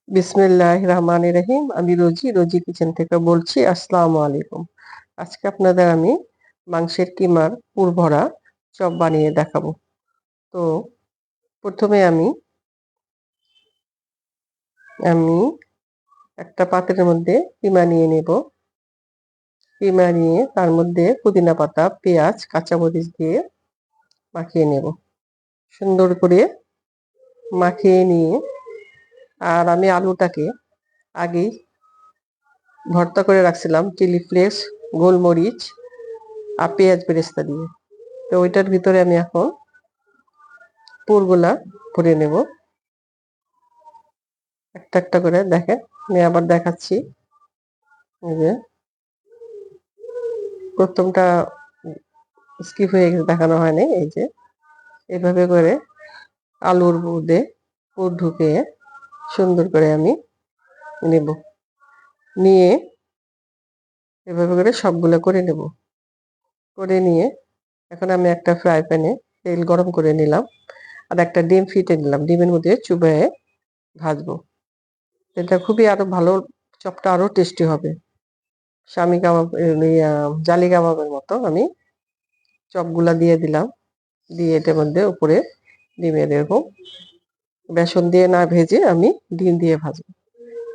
বিসমিল্লাহির রহমানির রহিম। আমি রোজি কিচেন থেকে বলছি। আসসালামু আলাইকুম। আজকে আপনাদের আমি মাংসের কিমার পুর ভরা চপ বানিয়ে দেখাবো। তো প্রথমে আমি আমি একটা পাত্রের মধ্যে কিমা নিয়ে নেব। কিমা নিয়ে তার মধ্যে পুদিনা পাতা, পেঁয়াজ, কাঁচামরিচ দিয়ে মাখিয়ে নেব। সুন্দর করে মাখিয়ে নিয়ে আর আমি আলুটাকে আগেই ভর্তা করে রাখছিলাম চিলি ফ্লেক্স, গোলমরিচ আর পেঁয়াজ বেরেস্তা দিয়ে। তো ওইটার ভিতরে আমি এখন পুরগুলা ভরে নেব একটা একটা করে। দেখেন, আমি আবার দেখাচ্ছি। এই যে প্রথমটা স্কিপ হয়ে গেছে, দেখানো হয়নি। এই যে এভাবে করে আলুর মধ্যে পুর ঢুকিয়ে সুন্দর করে আমি নেব। নিয়ে এভাবে করে সবগুলো করে নেব। করে নিয়ে এখন আমি একটা ফ্রাই প্যানে তেল গরম করে নিলাম আর একটা ডিম ফেটে নিলাম। ডিমের মধ্যে চুবিয়ে ভাজবো। এটা খুবই আরো ভালো, চপটা আরো টেস্টি হবে। স্বামী কাবাব, জালি কাবাবের মতো আমি চপগুলা দিয়ে দিলাম। দিয়ে এটার মধ্যে উপরে ডিমের এরকম বেসন দিয়ে না ভেজে আমি ডিম দিয়ে ভাজবো।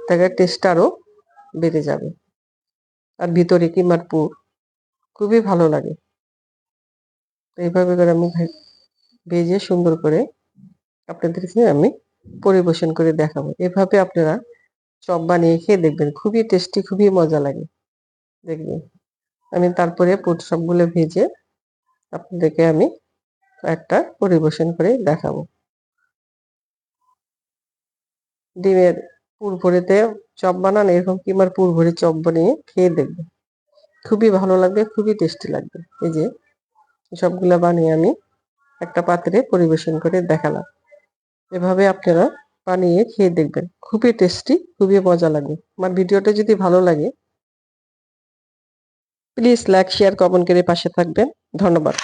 তাকে টেস্ট আরো বেড়ে যাবে। আর ভিতরে কিমার পুর খুবই ভালো লাগে। এইভাবে করে আমি ভেজে সুন্দর করে আপনাদেরকে আমি পরিবেশন করে দেখাবো। এভাবে আপনারা চপ বানিয়ে খেয়ে দেখবেন, খুবই টেস্টি, খুবই মজা লাগে দেখবেন। আমি তারপরে পুর সবগুলো ভেজে আপনাদেরকে আমি একটা পরিবেশন করে দেখাবো। ডিমের পুর ভরেতে চপ বানান, এরকম কিমার পুর ভরে চপ বানিয়ে খেয়ে দেখবেন, খুবই ভালো লাগবে, খুবই টেস্টি লাগবে। এই যে সবগুলা বানিয়ে আমি একটা পাত্রে পরিবেশন করে দেখালাম। এভাবে আপনারা বানিয়ে খেয়ে দেখবেন, খুবই টেস্টি, খুবই মজা লাগবে। আমার ভিডিওটা যদি ভালো লাগে প্লিজ লাইক, শেয়ার, কমেন্ট করে পাশে থাকবেন। ধন্যবাদ।